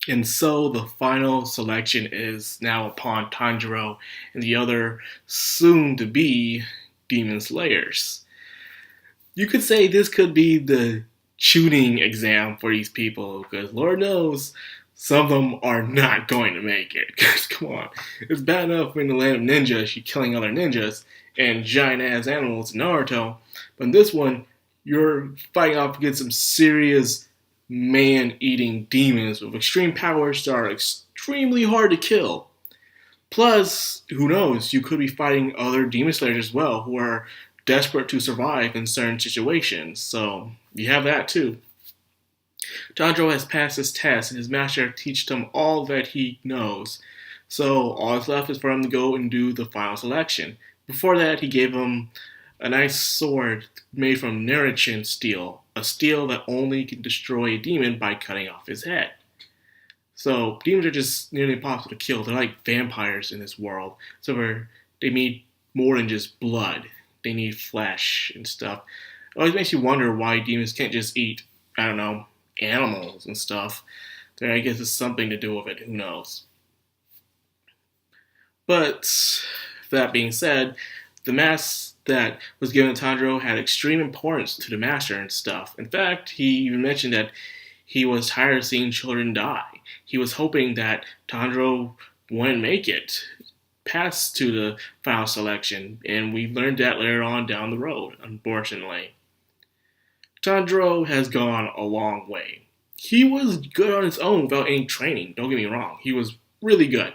And so the final selection is now upon Tanjiro and the other soon to be Demon Slayers. You could say this could be the tuning exam for these people because Lord knows some of them are not going to make it. Because come on, it's bad enough in the land of ninjas you're killing other ninjas and giant ass animals in Naruto, but in this one you're fighting off against some serious man-eating demons with extreme powers that are extremely hard to kill. Plus, who knows, you could be fighting other demon slayers as well who are desperate to survive in certain situations. So, you have that too. Tanjiro has passed his test and his master teaches him all that he knows. So, all that's left is for him to go and do the final selection. Before that, he gave him a nice sword made from Nerichin steel, a steel that only can destroy a demon by cutting off his head. So demons are just nearly impossible to kill. They're like vampires in this world. So they need more than just blood. They need flesh and stuff. It always makes you wonder why demons can't just eat, I don't know, animals and stuff. There, I guess it's something to do with it. Who knows? But that being said, the mask that was given to Tanjiro had extreme importance to the master and stuff. In fact, he even mentioned that he was tired of seeing children die. He was hoping that Tanjiro wouldn't make it past to the final selection, and we learned that later on down the road, unfortunately. Tanjiro has gone a long way. He was good on his own without any training, don't get me wrong. He was really good.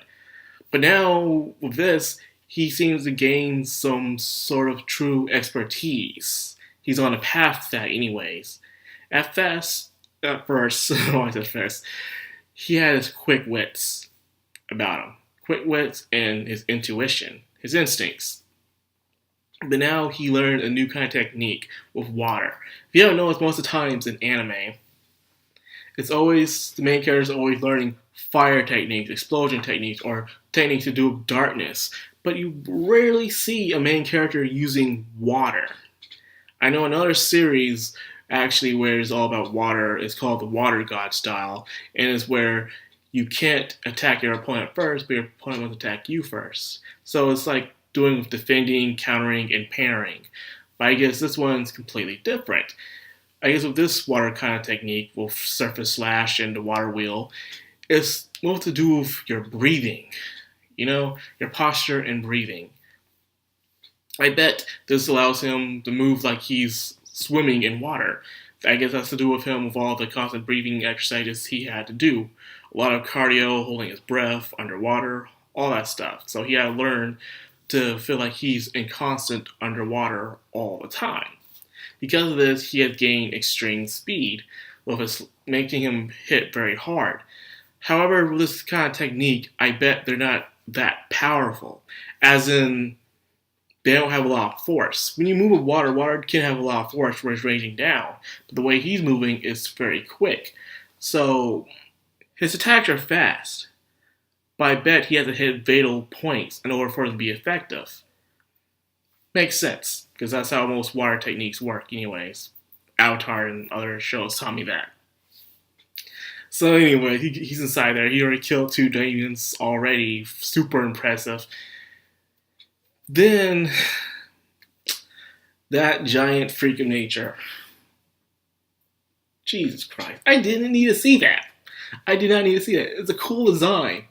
But now, with this, he seems to gain some sort of true expertise. He's on a path to that anyways. At first, he had his quick wits about him. Quick wits and his intuition, his instincts. But now he learned a new kind of technique with water. If you don't know, it's most of the times in anime, it's always, the main character is always learning fire techniques, explosion techniques, or techniques to do with darkness. But you rarely see a main character using water. I know another series actually where it's all about water. It's called the Water God style, and it's where you can't attack your opponent first, but your opponent must attack you first. So it's like doing with defending, countering, and parrying. But I guess this one's completely different. I guess with this water kind of technique, with Surface Slash and the Water Wheel, it's more to do with your breathing. You know, your posture and breathing. I bet this allows him to move like he's swimming in water. I guess that's to do with him with all the constant breathing exercises he had to do. A lot of cardio, holding his breath, underwater, all that stuff. So he had to learn to feel like he's in constant underwater all the time. Because of this, he had gained extreme speed, with his, making him hit very hard. However, with this kind of technique, I bet they're not that powerful. As in, they don't have a lot of force. When you move with water, water can have a lot of force where it's raging down. But the way he's moving is very quick. So, his attacks are fast. But I bet he has to hit fatal points in order for it to be effective. Makes sense, because that's how most water techniques work anyways. Avatar and other shows taught me that. So anyway, he's inside there. He already killed 2 demons already. Super impressive. Then, that giant freak of nature. Jesus Christ. I didn't need to see that. I did not need to see that. It's a cool design.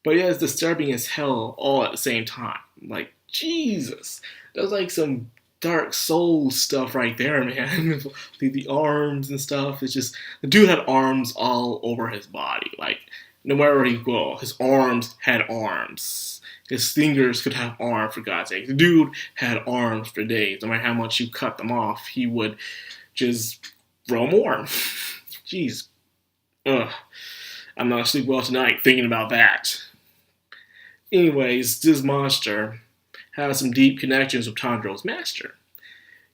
But yeah, it's disturbing as hell all at the same time. Like, Jesus. That's like some Dark Souls stuff right there, man. the arms and stuff. It's just, the dude had arms all over his body. Like, no matter where he go, his arms had arms. His fingers could have arms, for God's sake. The dude had arms for days. No matter how much you cut them off, he would just grow more. Jeez. Ugh. I'm not sleep well tonight thinking about that. Anyways, this monster has some deep connections with Tanjiro's master.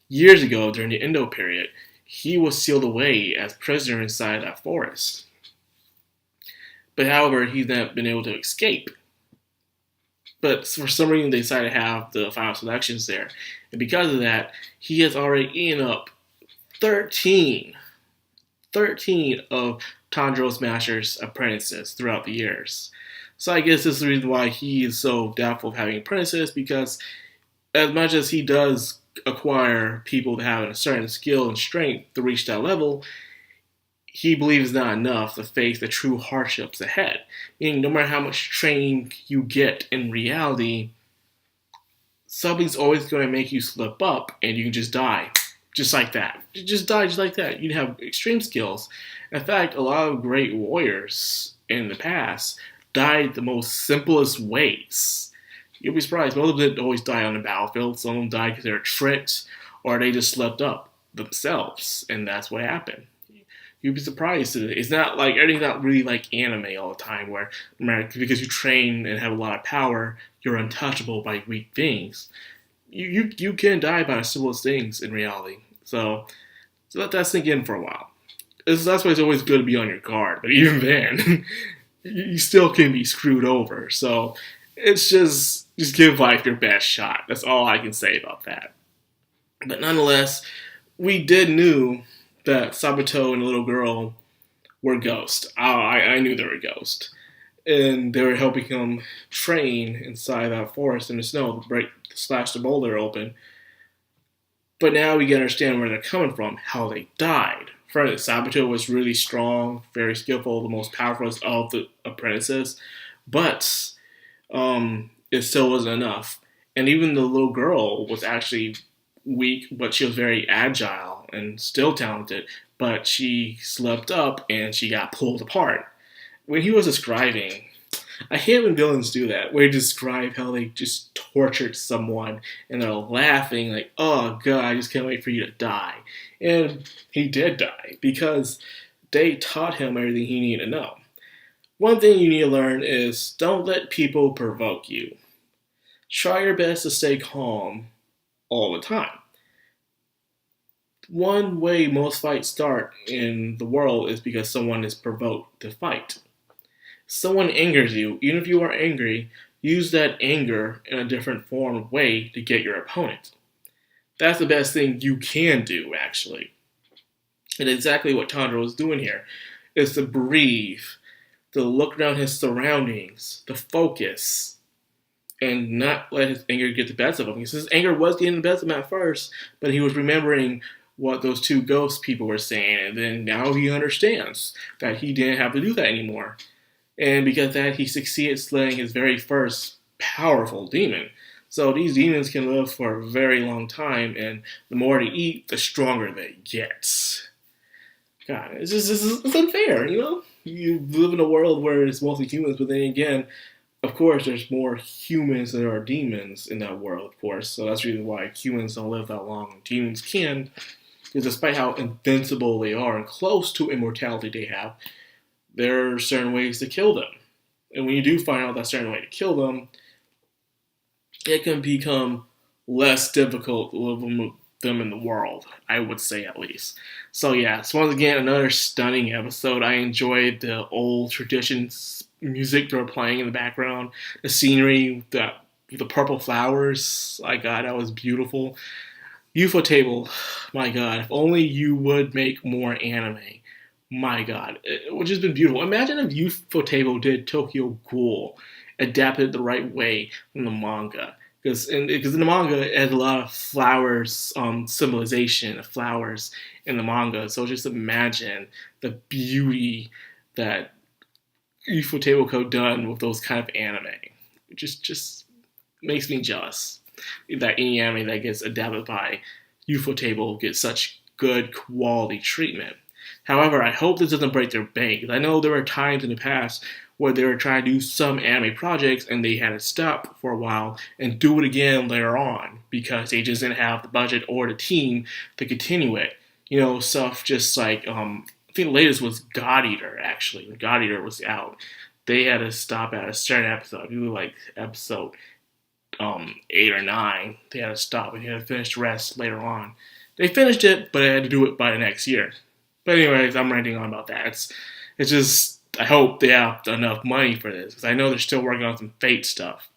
Years ago, during the Edo period, he was sealed away as prisoner inside that forest. But however, he's not been able to escape. But for some reason, they decided to have the final selections there. And because of that, he has already eaten up 13 13 of Tanjiro's master's apprentices throughout the years. So I guess this is the reason why he is so doubtful of having apprentices, because as much as he does acquire people that have a certain skill and strength to reach that level, he believes not enough to face the true hardships ahead. Meaning, no matter how much training you get in reality, something's always going to make you slip up and you can just die. Just like that. Just die just like that. You have extreme skills. In fact, a lot of great warriors in the past died the most simplest ways. You'll be surprised. Most of them didn't always die on the battlefield. Some of them died because they were tricked or they just slept up themselves. And that's what happened. You'd be surprised. It's not like everything's not really like anime all the time, where because you train and have a lot of power, you're untouchable by weak things. You can die by the simplest things in reality. So let that sink in for a while. That's why it's always good to be on your guard. But even then, you still can be screwed over. So it's just give life your best shot. That's all I can say about that. But nonetheless, we did knew that Sabato and the little girl were ghosts. I knew they were ghosts. And they were helping him train inside that forest in the snow to slash the boulder open. But now we can understand where they're coming from, how they died. First, Sabato was really strong, very skillful, the most powerful of the apprentices. But it still wasn't enough. And even the little girl was actually weak, but she was very agile and still talented. But she slept up and she got pulled apart. When he was describing, I hate when villains do that, where they describe how they just tortured someone and they're laughing like, oh god, I just can't wait for you to die. And he did die because they taught him everything he needed to know. One thing you need to learn is don't let people provoke you. Try your best to stay calm all the time. One way most fights start in the world is because someone is provoked to fight. Someone angers you, even if you are angry, use that anger in a different form of way to get your opponent. That's the best thing you can do, actually. And exactly what Tanjiro is doing here is to breathe, to look around his surroundings, to focus, and not let his anger get the best of him. Because his anger was getting the best of him at first, but he was remembering what those two ghost people were saying, and then now he understands that he didn't have to do that anymore. And because of that, he succeeded slaying his very first powerful demon. So these demons can live for a very long time, and the more they eat, the stronger they get. God, it's unfair, you know? You live in a world where it's mostly humans, but then again, of course, there's more humans than there are demons in that world, of course. So that's the reason why humans don't live that long and demons can. Because despite how invincible they are and close to immortality they have, there are certain ways to kill them. And when you do find out that certain way to kill them, it can become less difficult to live with them in the world, I would say at least. So yeah, so once again, another stunning episode. I enjoyed the old traditions music they were playing in the background, the scenery, the purple flowers. My God, that was beautiful. UFO Table, my God, if only you would make more anime. My God, it would just been beautiful. Imagine if UFO Table did Tokyo Ghoul, adapted the right way from the manga. Because in the manga, it has a lot of flowers, symbolization of flowers in the manga. So just imagine the beauty that UFO Table could have done with those kind of anime. It just makes me jealous that any anime that gets adapted by UFO Table gets such good quality treatment. However, I hope this doesn't break their bank. I know there were times in the past where they were trying to do some anime projects and they had to stop for a while and do it again later on because they just didn't have the budget or the team to continue it. You know, stuff just like, I think the latest was God Eater, actually. When God Eater was out, they had to stop at a certain episode. You like episode 8 or 9. They had to stop and they had to finish the rest later on. They finished it, but they had to do it by the next year. But anyways, I'm ranting on about that. It's just, I hope they have enough money for this, because I know they're still working on some Fate stuff.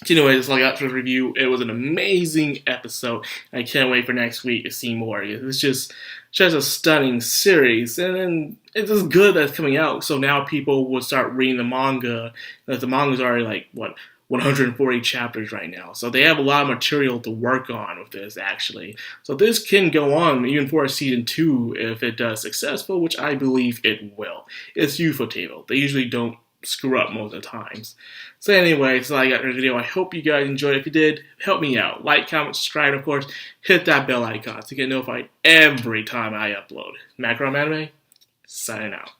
So anyway, that's all I got for the review. It was an amazing episode. I can't wait for next week to see more. It's just a stunning series, and it's just good that's coming out. So now people will start reading the manga. The manga's already like 140 chapters right now. So they have a lot of material to work on with this, actually. So this can go on even for a season 2 if it does successful, which I believe it will. It's Ufotable. They usually don't screw up most of the times. So anyway, that's all I got for the video. I hope you guys enjoyed. If you did, help me out. Like, comment, subscribe, and of course, hit that bell icon to get notified every time I upload. Macron Anime, signing out.